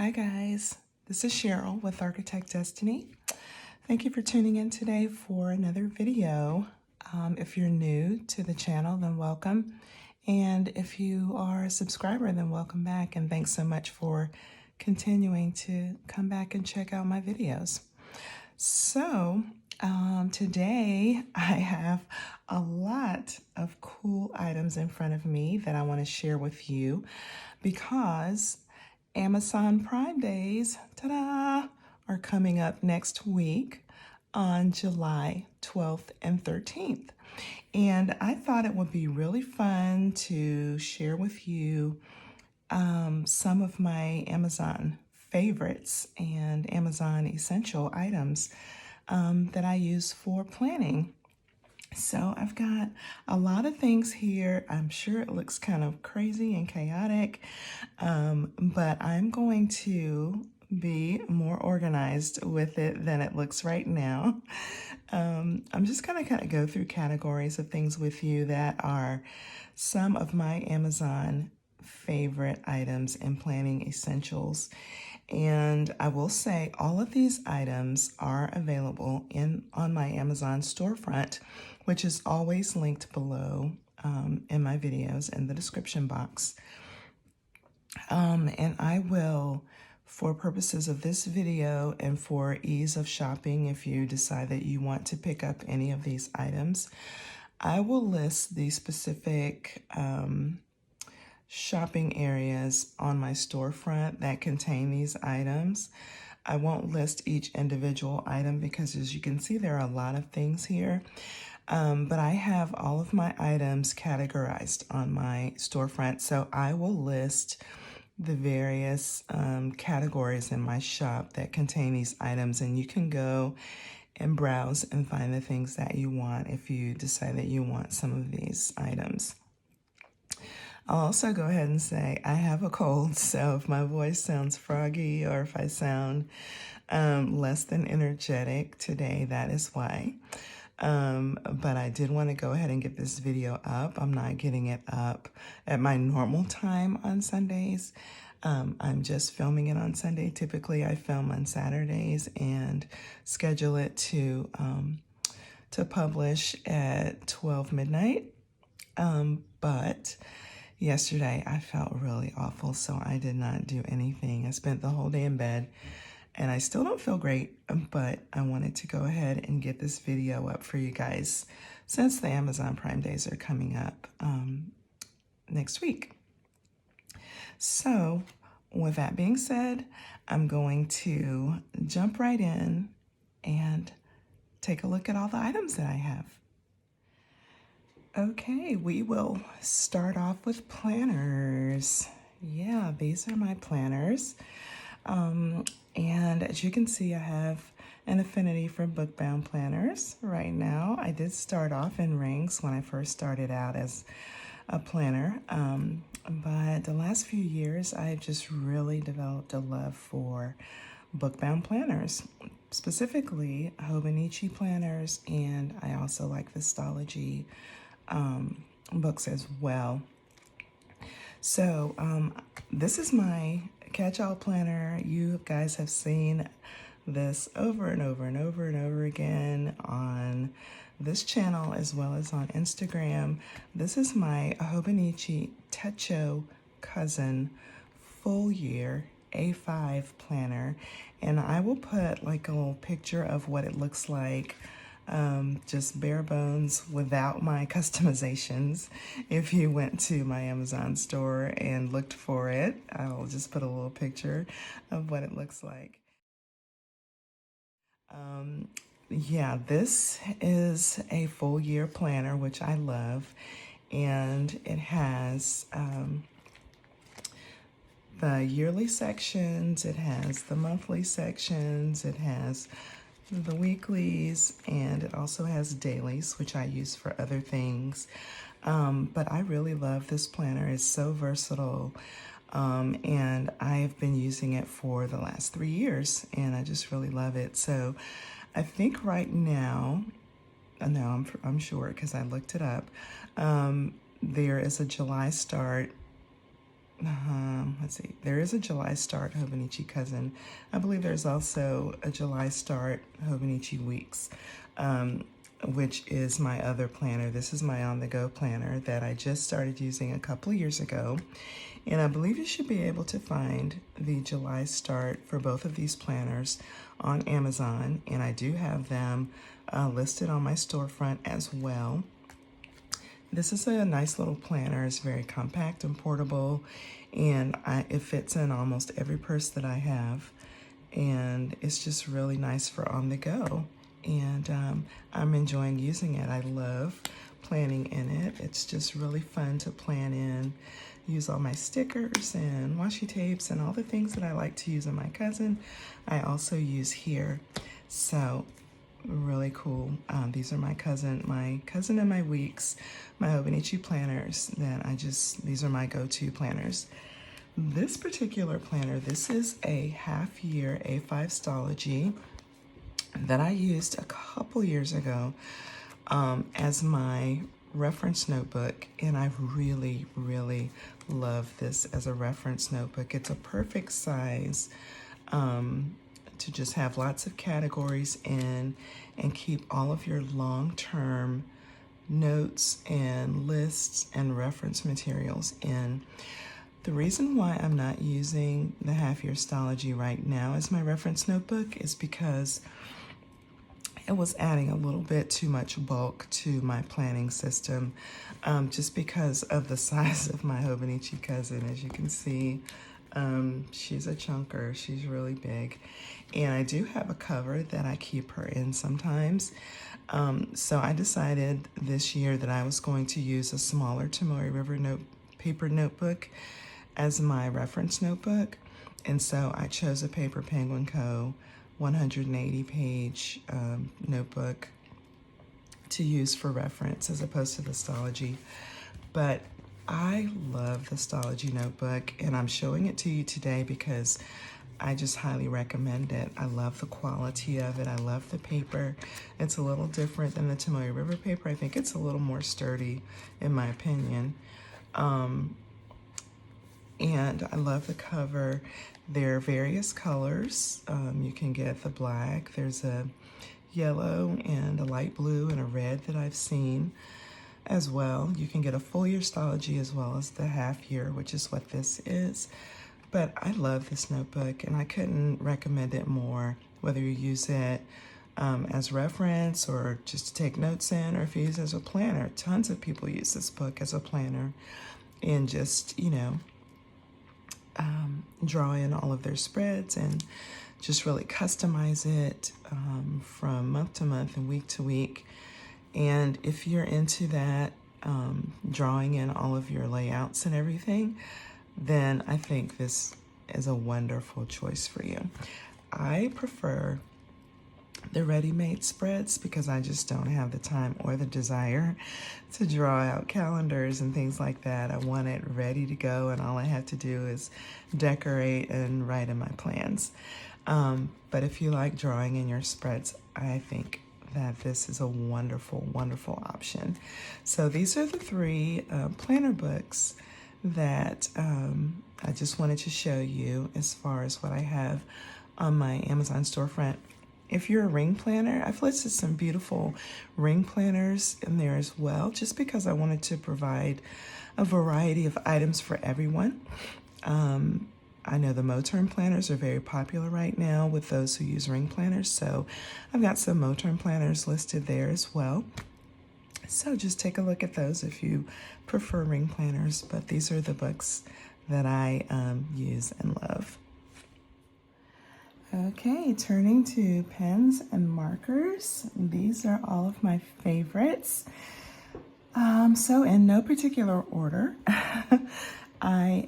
Hi guys, this is Cheryl with Architect Destiny. Thank you for tuning in today for another video. If you're new to the channel, then welcome. And if you are a subscriber, then welcome back. And thanks so much for continuing to come back and check out my videos. So today I have a lot of cool items in front of me that I want to share with you because Amazon Prime Days, ta-da, are coming up next week on July 12th and 13th. And I thought it would be really fun to share with you some of my Amazon favorites and Amazon essential items that I use for planning. So I've got a lot of things here. I'm sure it looks kind of crazy and chaotic, but I'm going to be more organized with it than it looks right now. I'm just going to kind of go through categories of things with you that are some of my Amazon favorite items and planning essentials. And I will say all of these items are available on my Amazon storefront, which is always linked below in my videos in the description box. And I will, for purposes of this video and for ease of shopping, if you decide that you want to pick up any of these items, I will list the specific shopping areas on my storefront that contain these items. I won't list each individual item because, as you can see, there are a lot of things here. But I have all of my items categorized on my storefront, so I will list the various categories in my shop that contain these items, and you can go and browse and find the things that you want if you decide that you want some of these items. I'll also go ahead and say I have a cold, so if my voice sounds froggy or if I sound less than energetic today, that is why. But I did want to go ahead and get this video up. I'm not getting it up at my normal time on Sundays. I'm just filming it on Sunday. Typically, I film on Saturdays and schedule it to publish at 12 midnight. But yesterday I felt really awful, so I did not do anything. I spent the whole day in bed. And I still don't feel great, but I wanted to go ahead and get this video up for you guys since the Amazon Prime Days are coming up next week. So with that being said, I'm going to jump right in and take a look at all the items that I have. Okay, we will start off with planners. Yeah, these are my planners. And as you can see, I have an affinity for book-bound planners right now. I did start off in rings when I first started out as a planner, but the last few years, I've just really developed a love for book-bound planners, specifically Hobonichi planners, and I also like the Stology books as well. So this is my catch-all planner. You guys have seen this over and over and over and over again on this channel as well as on Instagram. This is my Hobonichi Techo Cousin full year A5 planner, and I will put like a little picture of what it looks like, just bare bones without my customizations. If you went to my Amazon store and looked for it, I'll just put a little picture of what it looks like. Yeah, this is a full year planner, which I love, and it has the yearly sections, it has the monthly sections, it has the weeklies, and it also has dailies, which I use for other things. But I really love this planner. It's so versatile, and I've been using it for the last 3 years, and I just really love it. So I think right now, no, I'm sure because I looked it up, there is a July start let's see, there is a July Start Hobonichi Cousin. I believe there's also a July Start Hobonichi Weeks, which is my other planner. This is my on-the-go planner that I just started using a couple of years ago. And I believe you should be able to find the July Start for both of these planners on Amazon. And I do have them listed on my storefront as well. This is a nice little planner. It's very compact and portable, and it fits in almost every purse that I have. And it's just really nice for on the go. And I'm enjoying using it. I love planning in it. It's just really fun to plan in, use all my stickers and washi tapes and all the things that I like to use in my cousin. I also use here. So really cool. These are my cousin and my weeks, my Hobonichi planners that these are my go-to planners. This particular planner, this is a half-year A5 Stology that I used a couple years ago as my reference notebook, and I really, really love this as a reference notebook. It's a perfect size to just have lots of categories in and keep all of your long-term notes and lists and reference materials in. The reason why I'm not using the half-year Stology right now as my reference notebook is because it was adding a little bit too much bulk to my planning system, just because of the size of my Hobonichi cousin. As you can see, she's a chunker. She's really big. And I do have a cover that I keep her in sometimes. So I decided this year that I was going to use a smaller Tomoe River paper notebook as my reference notebook. And so I chose a Paper Penguin Co. 180-page notebook to use for reference as opposed to the Stology. But I love the Stology notebook, and I'm showing it to you today because I just highly recommend it. I love the quality of it. I love the paper. It's a little different than the Tomoe River paper. I think it's a little more sturdy, in my opinion. And I love the cover. There are various colors. You can get the black. There's a yellow and a light blue and a red that I've seen as well. You can get a full year Stology as well as the half year, which is what this is. But I love this notebook, and I couldn't recommend it more, whether you use it as reference or just to take notes in, or if you use it as a planner. Tons of people use this book as a planner and just, you know, draw in all of their spreads and just really customize it from month to month and week to week. And if you're into that, drawing in all of your layouts and everything, then I think this is a wonderful choice for you. I prefer the ready-made spreads because I just don't have the time or the desire to draw out calendars and things like that. I want it ready to go, and all I have to do is decorate and write in my plans. But if you like drawing in your spreads, I think that this is a wonderful, wonderful option. So these are the three planner books that I just wanted to show you as far as what I have on my Amazon storefront. If you're a ring planner, I've listed some beautiful ring planners in there as well, just because I wanted to provide a variety of items for everyone. I know the Moterm planners are very popular right now with those who use ring planners, so I've got some Moterm planners listed there as well. So just take a look at those if you prefer ring planners, but these are the books that I use and love. Okay, turning to pens and markers. These are all of my favorites. So in no particular order, I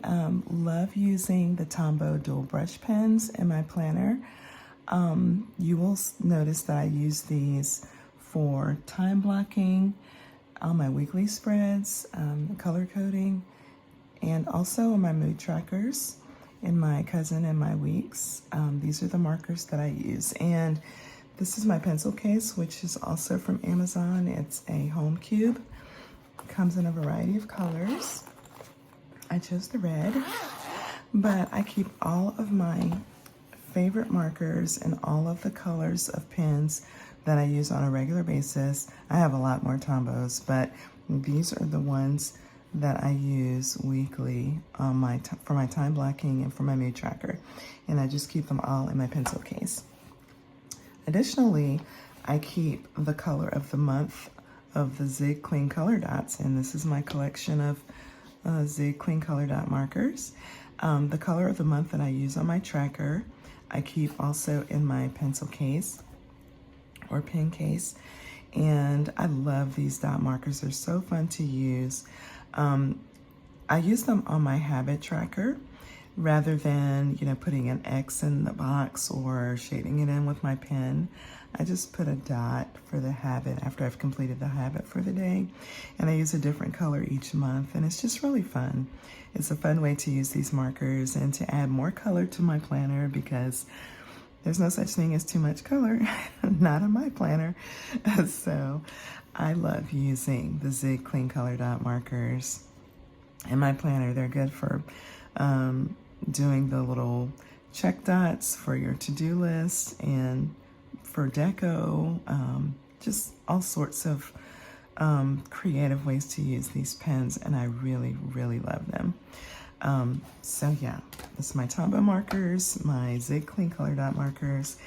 love using the Tombow dual brush pens in my planner. You will notice that I use these for time blocking, all my weekly spreads, color coding, and also in my mood trackers. In my cousin and my weeks. These are the markers that I use. And this is my pencil case, which is also from Amazon. It's a home cube. Comes in a variety of colors. I chose the red, but I keep all of my favorite markers and all of the colors of pens that I use on a regular basis. I have a lot more Tombos, but these are the ones that I use weekly on for my time blocking and for my mood tracker. And I just keep them all in my pencil case. Additionally, I keep the color of the month of the Zig Clean Color Dots, and this is my collection of Zig Clean Color Dot markers. The color of the month that I use on my tracker, I keep also in my pencil case or pen case. And I love these dot markers. They're so fun to use. I use them on my habit tracker rather than, putting an X in the box or shading it in with my pen. I just put a dot for the habit after I've completed the habit for the day. And I use a different color each month, and it's just really fun. It's a fun way to use these markers and to add more color to my planner, because there's no such thing as too much color, not on my planner. So I love using the Zig Clean Color Dot markers in my planner. They're good for doing the little check dots for your to-do list and for deco, just all sorts of creative ways to use these pens, and I really, really love them. So yeah, this is my Tombow markers, my Zig Clean Color Dot markers,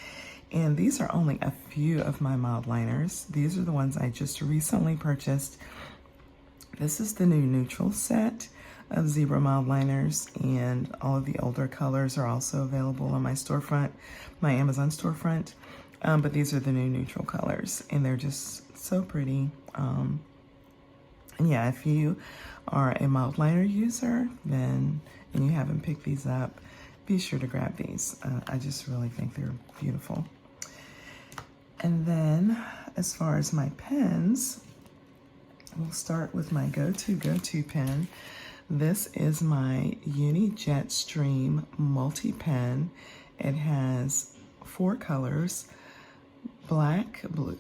and these are only a few of my mild liners. These are the ones I just recently purchased. This is the new neutral set of zebra mild liners, and all of the older colors are also available on my storefront, my Amazon storefront. But these are the new neutral colors, and they're just so pretty. And yeah, if you are a mild liner user, and you haven't picked these up, be sure to grab these. I just really think they're beautiful. And then as far as my pens, we'll start with my go-to pen. This is my Uni Jetstream multi pen. It has 4 colors: black, blue,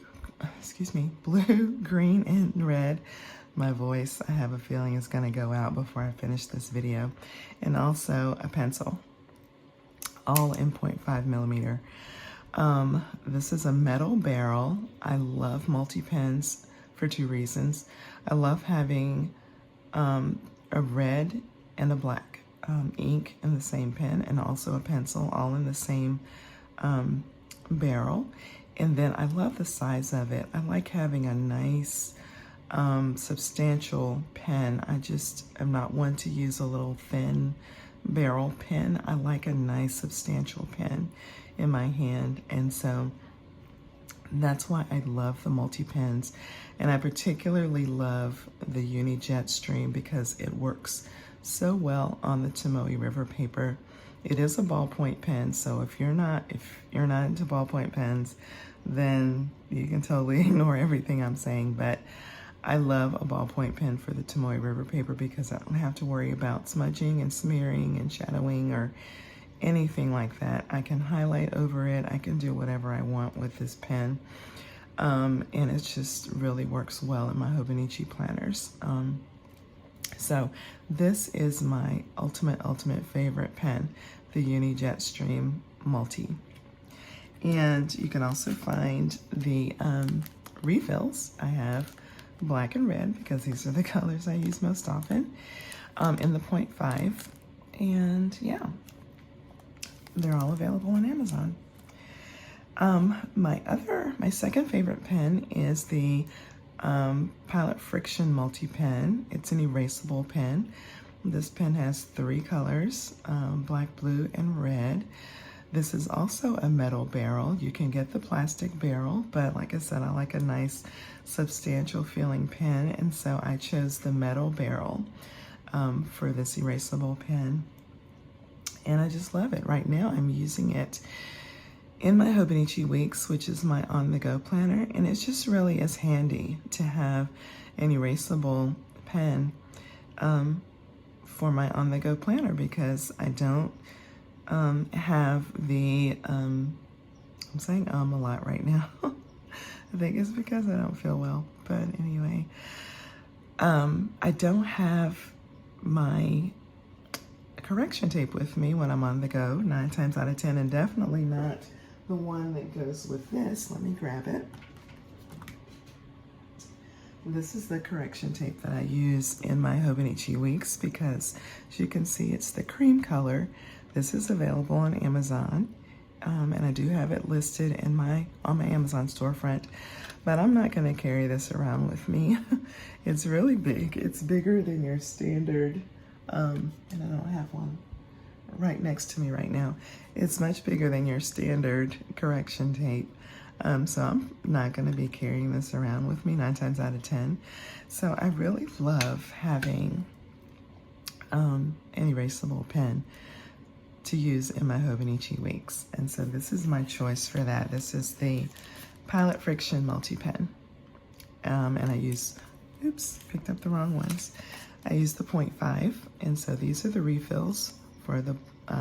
green, and red. My voice, I have a feeling, is going to go out before I finish this video. And also a pencil, all in 0.5 millimeter. This is a metal barrel. I love multi-pens for 2 reasons. I love having a red and a black ink in the same pen, and also a pencil, all in the same barrel. And then I love the size of it. I like having a nice substantial pen. I just am not one to use a little thin barrel pen. I like a nice substantial pen in my hand, and so that's why I love the multi-pens. And I particularly love the Uni Jetstream because it works so well on the Tomoe River paper. It is a ballpoint pen, so if you're not into ballpoint pens, then you can totally ignore everything I'm saying. But I love a ballpoint pen for the Tomoe River paper because I don't have to worry about smudging and smearing and shadowing or anything like that. I can highlight over it. I can do whatever I want with this pen. And it just really works well in my Hobonichi planners. So this is my ultimate favorite pen, the Uni Jetstream Multi. And you can also find the refills. I have black and red because these are the colors I use most often, in the 0.5. And yeah, they're all available on Amazon. My second favorite pen is the Pilot Friction Multi Pen. It's an erasable pen. This pen has 3 colors, black, blue, and red. This is also a metal barrel. You can get the plastic barrel, but like I said, I like a nice substantial feeling pen, and so I chose the metal barrel for this erasable pen. And I just love it. Right now I'm using it in my Hobonichi Weeks, which is my on-the-go planner, and it just really is handy to have an erasable pen for my on-the-go planner, because I don't have the, I'm saying a lot right now. I think it's because I don't feel well, but anyway, I don't have my correction tape with me when I'm on the go, 9 times out of 10, and definitely not the one that goes with this. Let me grab it. This is the correction tape that I use in my Hobonichi weeks because, as you can see, it's the cream color. This is available on Amazon, and I do have it listed in on my Amazon storefront, but I'm not going to carry this around with me. It's really big. It's bigger than your standard, and I don't have one right next to me right now. It's much bigger than your standard correction tape. So I'm not going to be carrying this around with me 9 times out of 10. So I really love having an erasable pen to use in my Hobonichi weeks. And so this is my choice for that. This is the Pilot Friction Multi-Pen. And I use, oops, picked up the wrong ones. I use the 0.5. And so these are the refills for the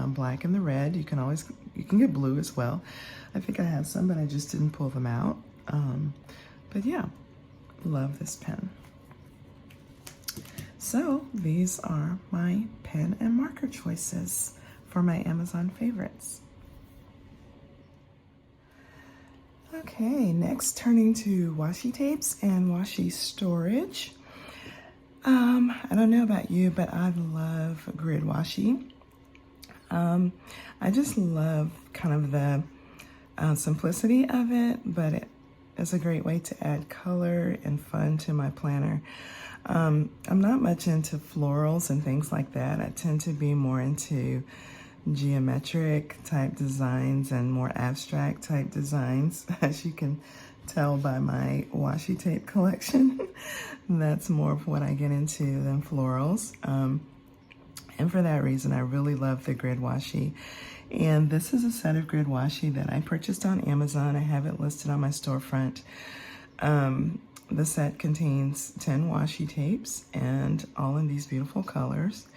black and the red. You can get blue as well. I think I have some, but I just didn't pull them out. But yeah, love this pen. So these are my pen and marker choices for my Amazon favorites. Okay, next turning to washi tapes and washi storage. I don't know about you, but I love grid washi. I just love kind of the simplicity of it, but it's a great way to add color and fun to my planner. I'm not much into florals and things like that. I tend to be more into geometric type designs and more abstract type designs, as you can tell by my washi tape collection. That's more of what I get into than florals. And for that reason, I really love the grid washi. And this is a set of grid washi that I purchased on Amazon. I have it listed on my storefront. The set contains 10 washi tapes and all in these beautiful colors.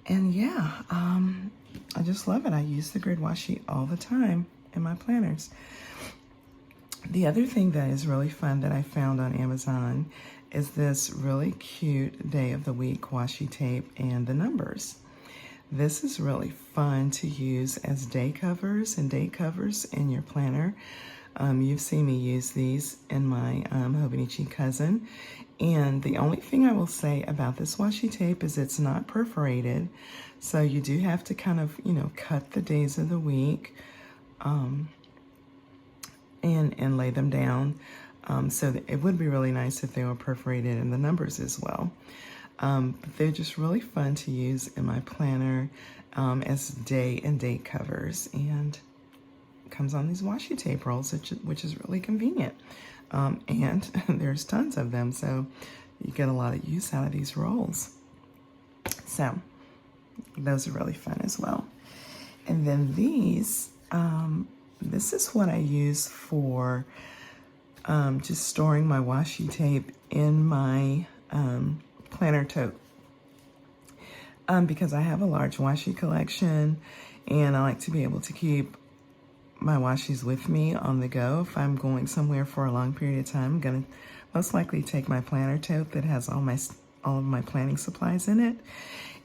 And yeah, I just love it. I use the grid washi all the time in my planners. The other thing that is really fun that I found on Amazon is this really cute day of the week washi tape and the numbers. This is really fun to use as day covers and date covers in your planner. You've seen me use these in my Hobonichi cousin. And the only thing I will say about this washi tape is it's not perforated. So you do have to kind of, cut the days of the week and lay them down. So that it would be really nice if they were perforated in the numbers as well. But they're just really fun to use in my planner as day and date covers, and it comes on these washi tape rolls, which is really convenient. And there's tons of them, so you get a lot of use out of these rolls. So those are really fun as well. And then these, this is what I use for just storing my washi tape in my planner tote, because I have a large washi collection and I like to be able to keep my washis with me on the go. If I'm going somewhere for a long period of time, I'm gonna most likely take my planner tote that has all of my planning supplies in it,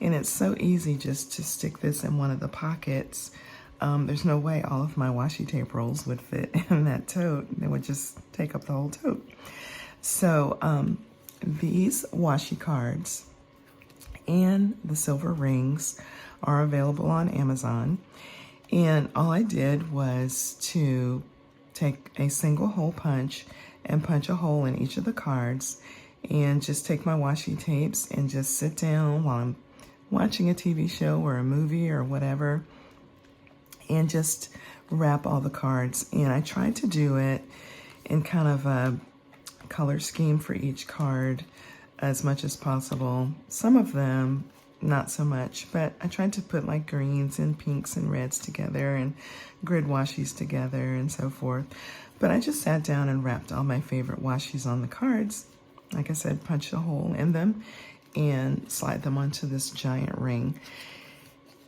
and it's so easy just to stick this in one of the pockets. There's no way all of my washi tape rolls would fit in that tote. They would just take up the whole tote. So these washi cards and the silver rings are available on Amazon. And all I did was to take a single hole punch and punch a hole in each of the cards and just take my washi tapes and just sit down while I'm watching a TV show or a movie or whatever and just wrap all the cards. And I tried to do it in kind of a color scheme for each card as much as possible. Some of them not so much, but I tried to put like greens and pinks and reds together and grid washis together and so forth. But I just sat down and wrapped all my favorite washis on the cards. Like I said, punch a hole in them and slide them onto this giant ring.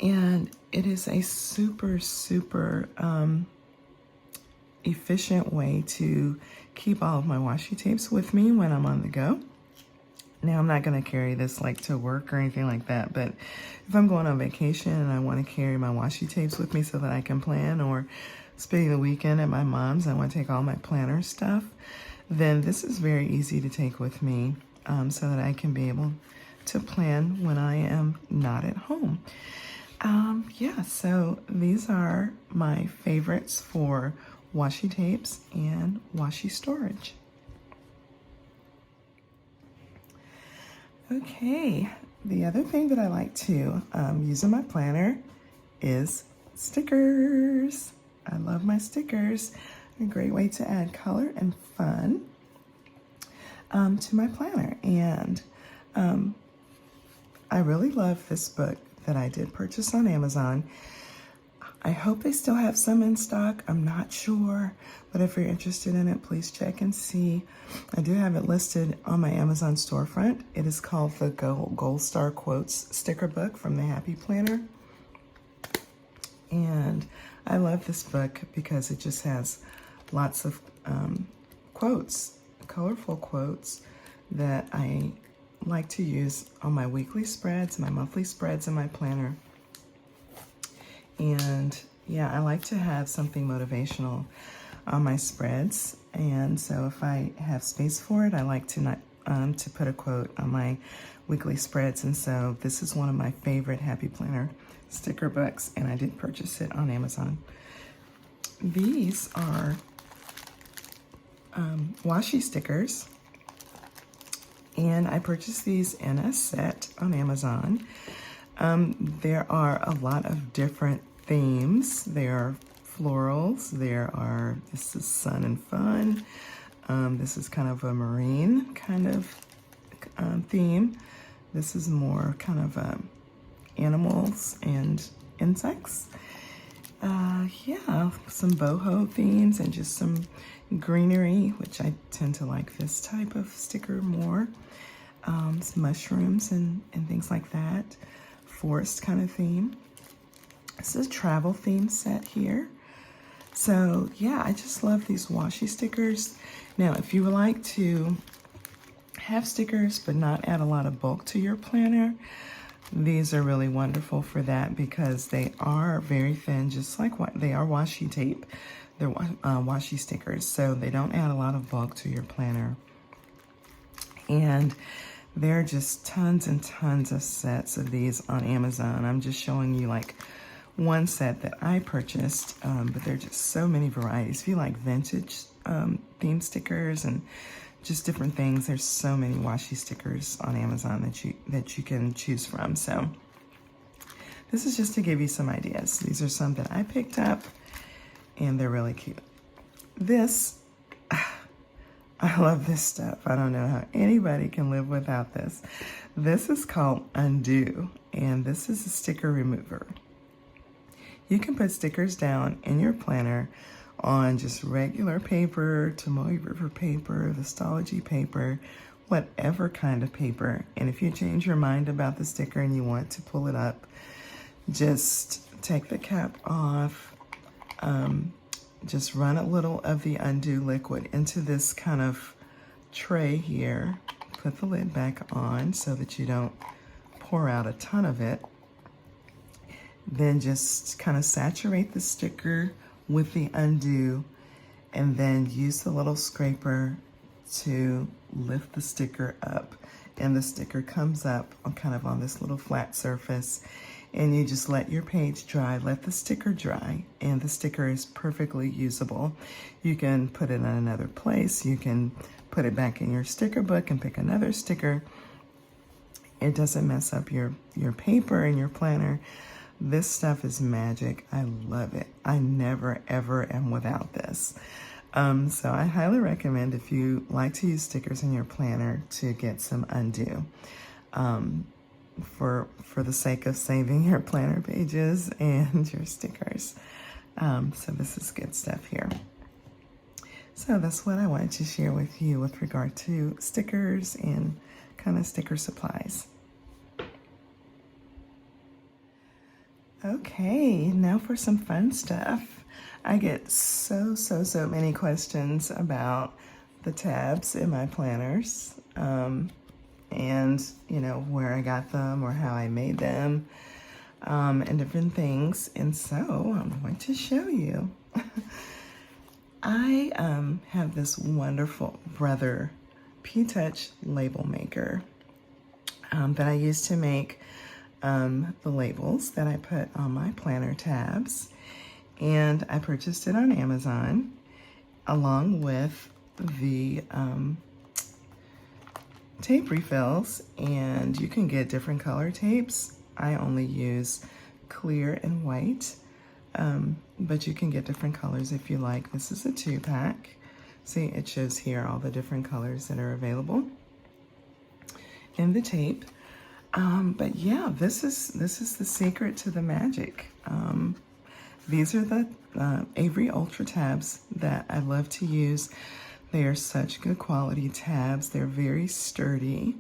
And it is a super, super efficient way to keep all of my washi tapes with me when I'm on the go. Now, I'm not going to carry this like to work or anything like that, but if I'm going on vacation and I want to carry my washi tapes with me so that I can plan, or spending the weekend at my mom's, I want to take all my planner stuff, then this is very easy to take with me so that I can be able to plan when I am not at home. Yeah, so these are my favorites for washi tapes and washi storage. Okay, the other thing that I like to use in my planner is stickers. I love my stickers. A great way to add color and fun to my planner. And I really love this book that I did purchase on Amazon. I hope they still have some in stock. I'm not sure, but if you're interested in it, please check and see. I do have it listed on my Amazon storefront. It is called the Gold Star Quotes sticker book from the Happy Planner. And I love this book because it just has lots of quotes, colorful quotes that I like to use on my weekly spreads, my monthly spreads, and my planner. And yeah, I like to have something motivational on my spreads. And so if I have space for it, I like to to put a quote on my weekly spreads. And so this is one of my favorite Happy Planner sticker books, and I did purchase it on Amazon. These are washi stickers, and I purchased these in a set on Amazon. There are a lot of different themes. There are florals. This is sun and fun. This is kind of a marine kind of theme. This is more kind of animals and insects. Yeah, some boho themes and just some greenery, which I tend to like this type of sticker more. Some mushrooms and things like that. Forest kind of theme. This is a travel theme set here. So yeah, I just love these washi stickers. Now, if you would like to have stickers but not add a lot of bulk to your planner, these are really wonderful for that because they are very thin, just like what they are washi tape. They're washi stickers, so they don't add a lot of bulk to your planner. And there are just tons and tons of sets of these on Amazon. I'm just showing you like one set that I purchased, but there are just so many varieties. If you like vintage theme stickers and just different things, there's so many washi stickers on Amazon that you can choose from. So this is just to give you some ideas. These are some that I picked up, and they're really cute. This, I love this stuff. I don't know how anybody can live without this. This is called Undo, and this is a sticker remover. You can put stickers down in your planner on just regular paper, Tomoe River paper, Vistology paper, whatever kind of paper. And if you change your mind about the sticker and you want to pull it up, just take the cap off, just run a little of the Undo liquid into this kind of tray here, put the lid back on so that you don't pour out a ton of it. Then just kind of saturate the sticker with the Undo, and then use the little scraper to lift the sticker up. And the sticker comes up on kind of on this little flat surface, and you just let your page dry, let the sticker dry, and the sticker is perfectly usable. You can put it in another place. You can put it back in your sticker book and pick another sticker. It doesn't mess up your paper and your planner. This stuff is magic. I love it. I never, ever am without this. So I highly recommend, if you like to use stickers in your planner, to get some Undo for the sake of saving your planner pages and your stickers. So this is good stuff here. So that's what I wanted to share with you with regard to stickers and kind of sticker supplies. Okay, now for some fun stuff. I get so many questions about the tabs in my planners. and, you know, where I got them or how I made them, and different things. And so I'm going to show you. I have this wonderful Brother P-Touch label maker that I use to make the labels that I put on my planner tabs. And I purchased it on Amazon along with the tape refills, and you can get different color tapes. I only use clear and white, but you can get different colors if you like. This is a 2-pack. See, it shows here all the different colors that are available in the tape. But yeah, this is the secret to the magic. These are the Avery Ultra tabs that I love to use. They are such good quality tabs. They're very sturdy.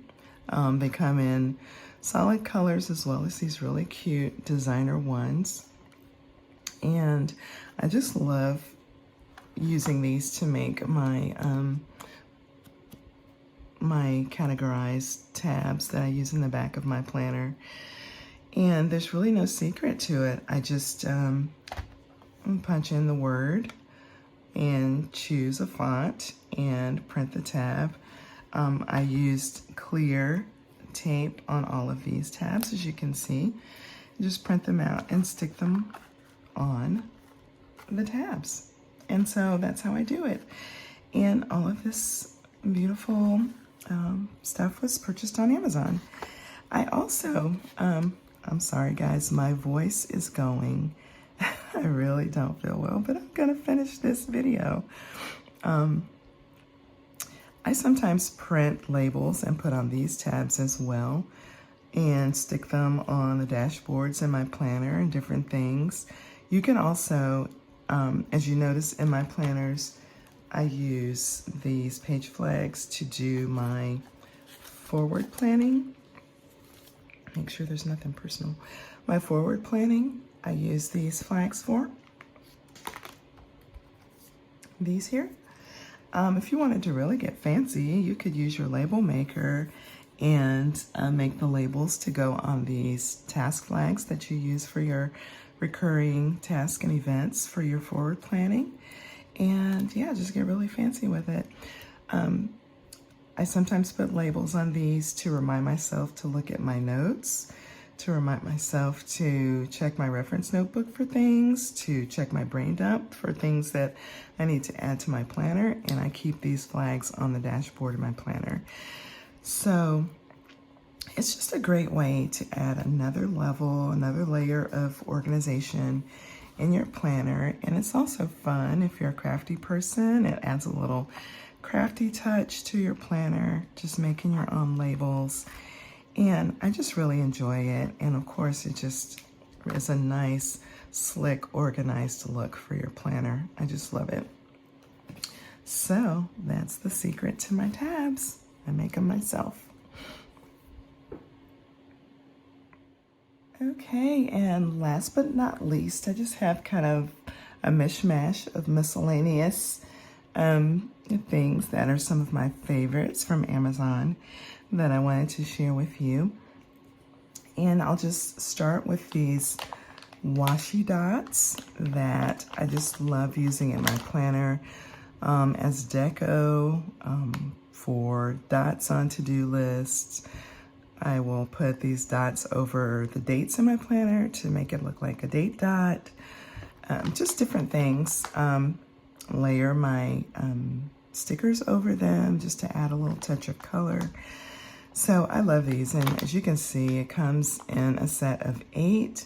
They come in solid colors as well as these really cute designer ones. And I just love using these to make my my categorized tabs that I use in the back of my planner. And there's really no secret to it. I just punch in the word and choose a font and print the tab. I used clear tape on all of these tabs, as you can see. Just print them out and stick them on the tabs. And so that's how I do it. And all of this beautiful stuff was purchased on Amazon. I also, I'm sorry guys, my voice is going. I really don't feel well, but I'm gonna finish this video. I sometimes print labels and put on these tabs as well and stick them on the dashboards in my planner and different things. You can also, as you notice in my planners, I use these page flags to do my forward planning. Make sure there's nothing personal. My forward planning, I use these flags for. These here. If you wanted to really get fancy, you could use your label maker and make the labels to go on these task flags that you use for your recurring tasks and events for your forward planning. And yeah, just get really fancy with it. I sometimes put labels on these to remind myself to look at my notes, to remind myself to check my reference notebook for things, to check my brain dump for things that I need to add to my planner, and I keep these flags on the dashboard of my planner. So it's just a great way to add another level, another layer of organization in your planner. And it's also fun if you're a crafty person. It adds a little crafty touch to your planner, just making your own labels. And I just really enjoy it. And of course, it just is a nice, slick, organized look for your planner. I just love it. So that's the secret to my tabs. I make them myself. Okay, and last but not least, I just have kind of a mishmash of miscellaneous things that are some of my favorites from Amazon that I wanted to share with you. And I'll just start with these washi dots that I just love using in my planner as deco for dots on to-do lists. I will put these dots over the dates in my planner to make it look like a date dot. Just different things. Layer my stickers over them just to add a little touch of color. So I love these, and as you can see, it comes in a set of 8,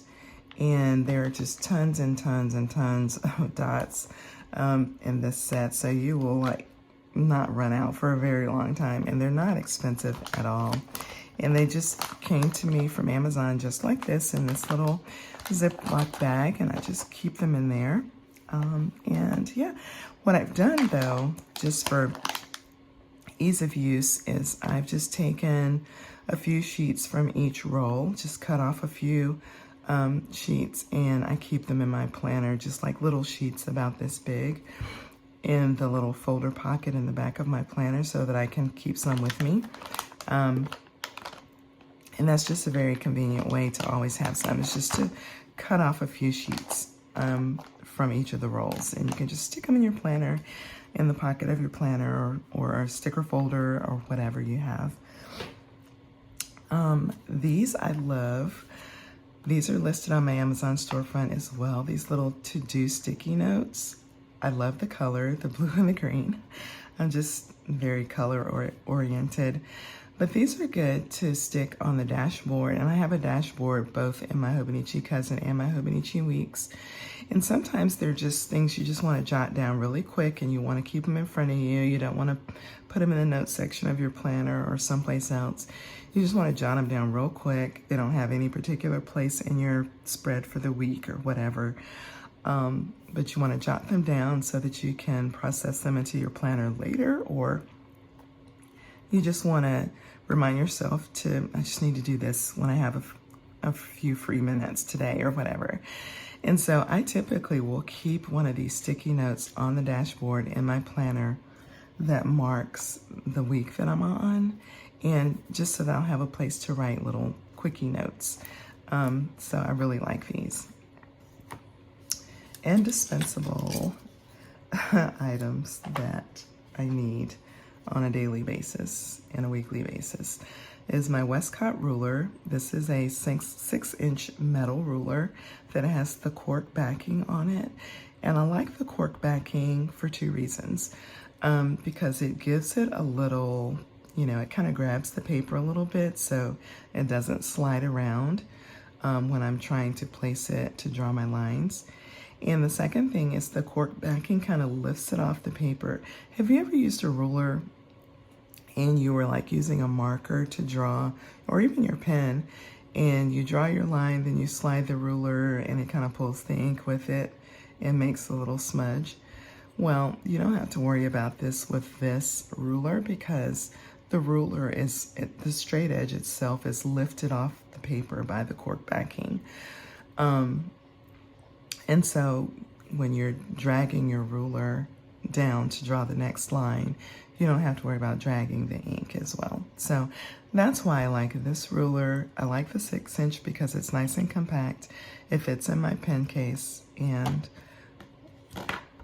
and there are just tons and tons and tons of dots in this set, so you will like not run out for a very long time, and they're not expensive at all. And they just came to me from Amazon just like this in this little Ziploc bag, and I just keep them in there. And yeah, what I've done though, just for ease of use, is I've just taken a few sheets from each roll, just cut off a few sheets, and I keep them in my planner, just like little sheets about this big, in the little folder pocket in the back of my planner so that I can keep some with me. And that's just a very convenient way to always have some. It's just to cut off a few sheets from each of the rolls. And you can just stick them in your planner, in the pocket of your planner, or a sticker folder, or whatever you have. These I love. These are listed on my Amazon storefront as well. These little to-do sticky notes. I love the color, the blue and the green. I'm just very color oriented. But these are good to stick on the dashboard. And I have a dashboard both in my Hobonichi Cousin and my Hobonichi Weeks. And sometimes they're just things you just want to jot down really quick, and you want to keep them in front of you. You don't want to put them in the notes section of your planner or someplace else. You just want to jot them down real quick. They don't have any particular place in your spread for the week or whatever. But you want to jot them down so that you can process them into your planner later, or you just want to remind yourself I just need to do this when I have a few free minutes today or whatever. And so I typically will keep one of these sticky notes on the dashboard in my planner that marks the week that I'm on, and just so that I'll have a place to write little quickie notes. So I really like these. Indispensable items that I need on a daily basis and a weekly basis is my Westcott ruler. This is a 6-inch metal ruler that has the cork backing on it. And I like the cork backing for two reasons. Because it gives it a little, it kind of grabs the paper a little bit so it doesn't slide around when I'm trying to place it to draw my lines. And the second thing is the cork backing kind of lifts it off the paper. Have you ever used a ruler and you were like using a marker to draw, or even your pen, and you draw your line, then you slide the ruler and it kind of pulls the ink with it and makes a little smudge? Well, you don't have to worry about this with this ruler, because the ruler the straight edge itself is lifted off the paper by the cork backing. And so when you're dragging your ruler down to draw the next line, you don't have to worry about dragging the ink as well. So that's why I like this ruler. I like the 6-inch because it's nice and compact. It fits in my pen case, and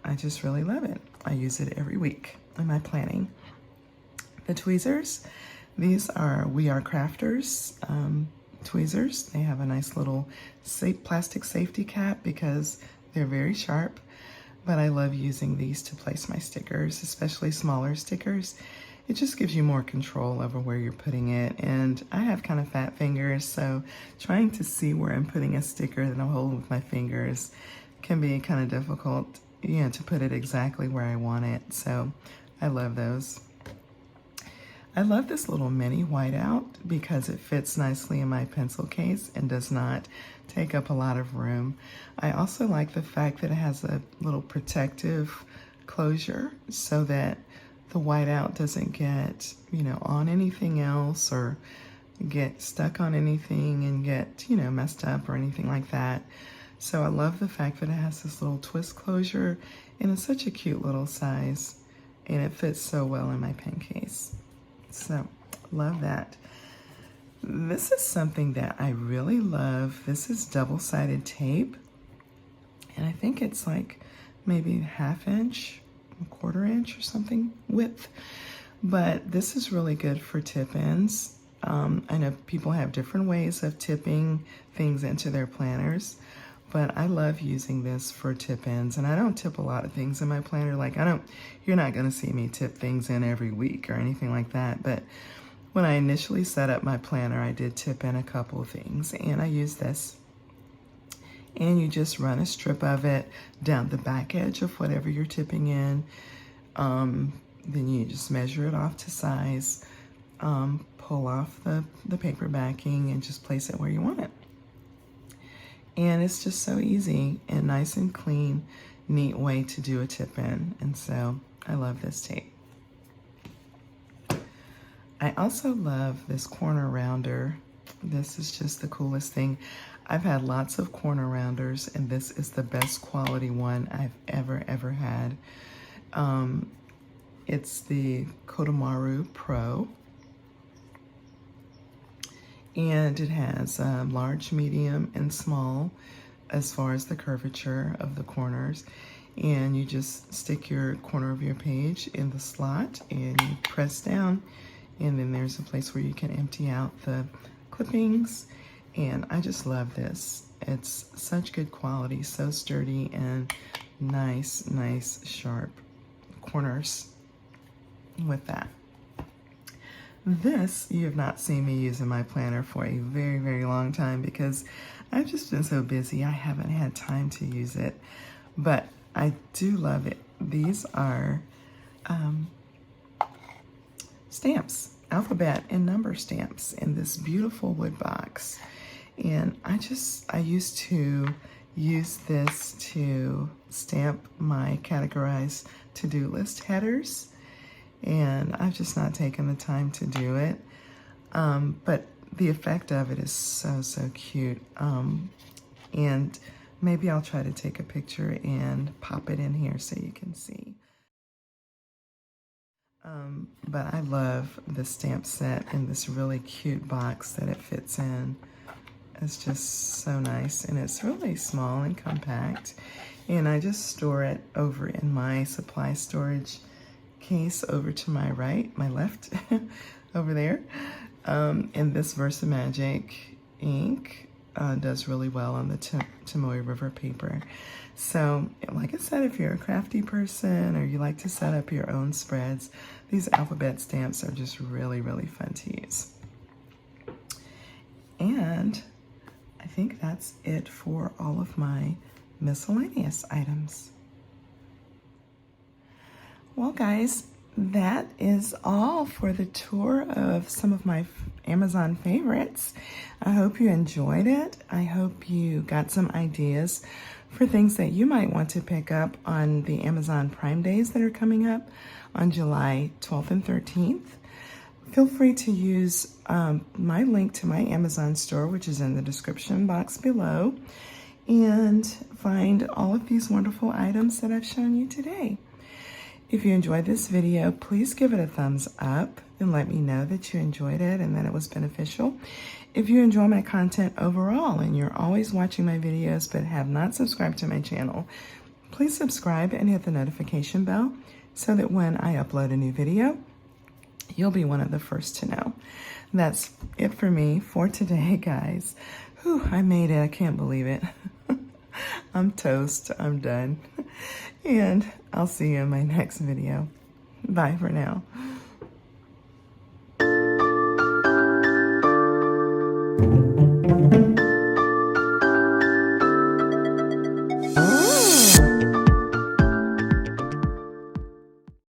I just really love it. I use it every week in my planning. The tweezers, these are We Are Crafters tweezers. They have a nice little plastic safety cap because they're very sharp, but I love using these to place my stickers, especially smaller stickers. It just gives you more control over where you're putting it, and I have kind of fat fingers, so trying to see where I'm putting a sticker that I'll hold with my fingers can be kind of difficult, to put it exactly where I want it. So I love those. I love this little mini whiteout because it fits nicely in my pencil case and does not take up a lot of room. I also like the fact that it has a little protective closure so that the whiteout doesn't get, on anything else or get stuck on anything and get, messed up or anything like that. So I love the fact that it has this little twist closure, and it's such a cute little size, and it fits so well in my pen case. So, love that. This is something that I really love. This is double-sided tape, and I think it's like maybe 1/2 inch, 1/4 inch or something width. But this is really good for tip-ins. I know people have different ways of tipping things into their planners, but I love using this for tip-ins. And I don't tip a lot of things in my planner. Like you're not gonna see me tip things in every week or anything like that. But when I initially set up my planner, I did tip in a couple of things, and I use this. And you just run a strip of it down the back edge of whatever you're tipping in. Then you just measure it off to size, pull off the paper backing, and just place it where you want it. And it's just so easy and nice and clean, neat way to do a tip in. And so I love this tape. I also love this corner rounder. This is just the coolest thing. I've had lots of corner rounders, and this is the best quality one I've ever had. It's the Kodomaru Pro. And it has large, medium, and small as far as the curvature of the corners. And you just stick your corner of your page in the slot and you press down, and then there's a place where you can empty out the clippings. And I just love this. It's such good quality, so sturdy, and nice sharp corners with that. This you have not seen me use in my planner for a very long time because I've just been so busy. I haven't had time to use it, but I do love it. These are stamps, alphabet and number stamps in this beautiful wood box. And I used to use this to stamp my categorized to-do list headers, and I've just not taken the time to do it. But the effect of it is so cute. And maybe I'll try to take a picture and pop it in here so you can see. But I love the stamp set in this really cute box that it fits in. It's just so nice, and it's really small and compact. And I just store it over in my supply storage case over to my right, my left, over there. And this Versamagic ink does really well on the Tomoe River paper. So, like I said, if you're a crafty person or you like to set up your own spreads, these alphabet stamps are just really fun to use. And I think that's it for all of my miscellaneous items. Well, guys, that is all for the tour of some of my Amazon favorites. I hope you enjoyed it. I hope you got some ideas for things that you might want to pick up on the Amazon Prime Days that are coming up on July 12th and 13th. Feel free to use my link to my Amazon store, which is in the description box below, and find all of these wonderful items that I've shown you today. If you enjoyed this video, please give it a thumbs up and let me know that you enjoyed it and that it was beneficial. If you enjoy my content overall and you're always watching my videos but have not subscribed to my channel, please subscribe and hit the notification bell so that when I upload a new video, you'll be one of the first to know. That's it for me for today, guys. Whew, I made it. I can't believe it. I'm toast. I'm done. And I'll see you in my next video. Bye for now.